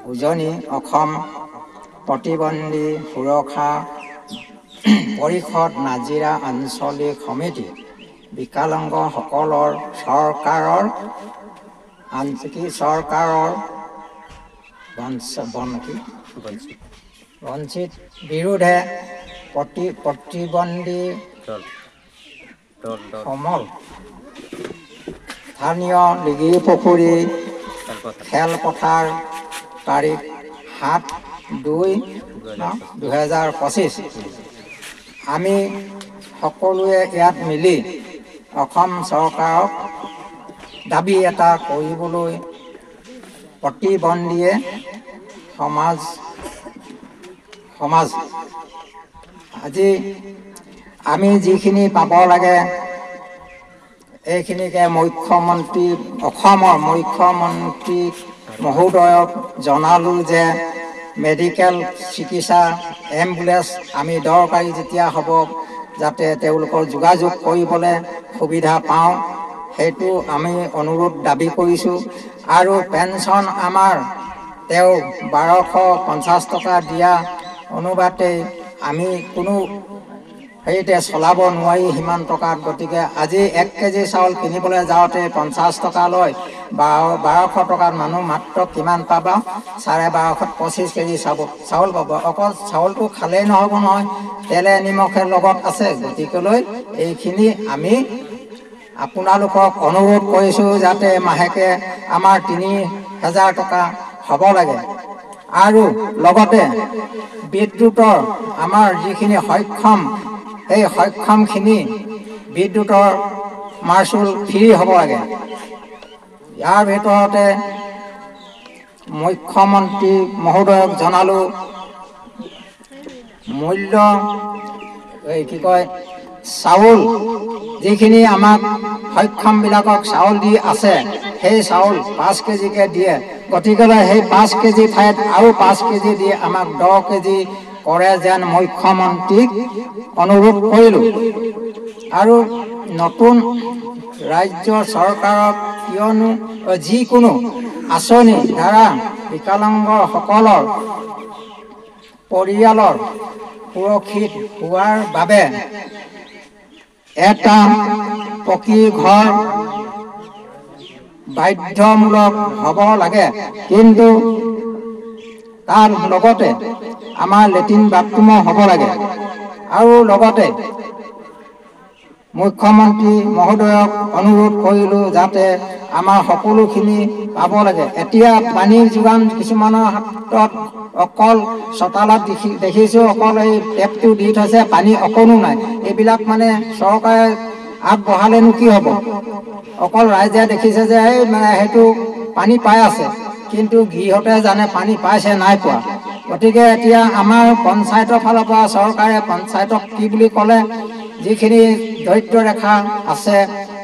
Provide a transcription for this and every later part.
উজনি অসম প্ৰতিবন্ধী সুৰক্ষা পৰিষদ নাজিৰা আঞ্চলিক সমিতি বিকলাংগসকলৰ চৰকাৰৰ বঞ্চিত বিৰুদ্ধে প্ৰতিবন্ধী সমল স্থানীয় লিগিপুখুৰী খেলপথাৰ তাৰিখ 7/2/2025 আমি সকলোৱে ইয়াত মিলি অসম চৰকাৰক দাবী এটা কৰিবলৈ প্ৰতিবন্ধীয়ে সমাজ আজি আমি যিখিনি পাব লাগে এইখিনিকে অসমৰ মুখ্যমন্ত্ৰী মহোদয়ক জনালোঁ যে মেডিকেল চিকিৎসা এম্বুলেন্স আমি দৰকাৰী যেতিয়া হ'ব যাতে তেওঁলোকৰ যোগাযোগ কৰিবলৈ সুবিধা পাওঁ সেইটো আমি অনুৰোধ দাবী কৰিছোঁ। আৰু পেঞ্চন আমাৰ তেওঁ 1250 টকা দিয়া অনুপাতে আমি কোনো সেইতে চলাব নোৱাৰি সিমান টকাত। গতিকে আজি 1 কেজি চাউল কিনিবলৈ যাওঁতে 50 টকা লয়, 1200 টকাত মানুহ মাত্ৰ কিমান পাবা? 1250 25 কেজি চাউল পাব। অকল চাউলটো খালেই নহ'ব নহয়, তেলে নিমখে লগত আছে। গতিকেলৈ এইখিনি আমি আপোনালোকক অনুৰোধ কৰিছোঁ যাতে মাহেকে আমাৰ 3000 টকা হ'ব লাগে। আৰু লগতে বিদ্যুতৰ আমাৰ যিখিনি সক্ষম সেই সক্ষমখিনি বিদ্যুতৰ মাচুল ফ্ৰী হ'ব লাগে। ইয়াৰ ভিতৰতে মুখ্যমন্ত্ৰী মহোদয়ক জনালোঁ মূল্য চাউল যিখিনি আমাক সক্ষমবিলাকক চাউল দি আছে সেই চাউল 5 কেজিকে দিয়ে। গতিকেলৈ সেই 5 কেজি ঠাইত আৰু 5 কেজি দি আমাক 10 কেজি কৰে যেন মুখ্যমন্ত্ৰীক অনুৰোধ কৰিলোঁ। আৰু নতুন ৰাজ্য চৰকাৰক কিয়নো যিকোনো আঁচনি দ্বাৰা বিকলাংগসকলৰ পৰিয়ালৰ সুৰক্ষিত হোৱাৰ বাবে এটা পকী ঘৰ বাধ্যমূলক হ'ব লাগে। কিন্তু তাৰ লগতে আমাৰ লেট্ৰিন বাথৰুমো হ'ব লাগে। আৰু লগতে মুখ্যমন্ত্ৰী মহোদয়ক অনুৰোধ কৰিলোঁ যাতে আমাৰ সকলোখিনি পাব লাগে। এতিয়া পানীৰ যোগান কিছুমানৰ হাতত অকল চোতালত দেখিছোঁ অকল এই টেপটো দি থৈছে, পানী অকণো নাই। এইবিলাক মানে চৰকাৰে আগবঢ়ালেনো কি হ'ব? অকল ৰাইজে দেখিছে যে এই সেইটো পানী পাই আছে, কিন্তু গৃহতে জানে পানী পাইছে নাই পোৱা। গতিকে এতিয়া আমাৰ পঞ্চায়তৰ ফালৰ পৰা চৰকাৰে পঞ্চায়তক কি বুলি ক'লে, যিখিনি দৰিদ্ৰ ৰেখা আছে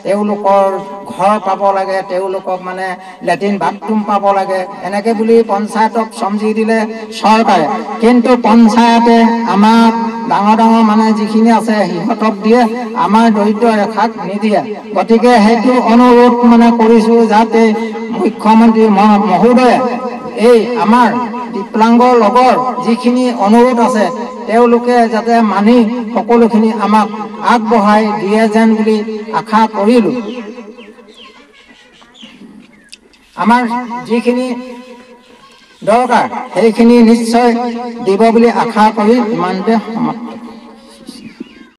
তেওঁলোকৰ ঘৰ পাব লাগে, তেওঁলোকক মানে লেট্ৰিন বাথৰুম পাব লাগে, এনেকৈ বুলি পঞ্চায়তক চমজি দিলে চৰকাৰে। কিন্তু পঞ্চায়তে আমাক ডাঙৰ মানে যিখিনি আছে সিহঁতক দিয়ে, আমাৰ দৰিদ্ৰ ৰেখাক নিদিয়ে। গতিকে সেইটো অনুৰোধ কৰিছোঁ যাতে মুখ্যমন্ত্ৰী মহোদয়ে এই আমাৰ বিকলাংগৰ লগৰ যিখিনি অনুৰোধ আছে তেওঁলোকে যাতে মানি সকলোখিনি আমাক আগবঢ়াই দিয়ে যেন বুলি আশা কৰিলোঁ। আমাৰ যিখিনি দৰকাৰ সেইখিনি নিশ্চয় দিব বুলি আশা কৰি ইমানতে সমাপ্ত।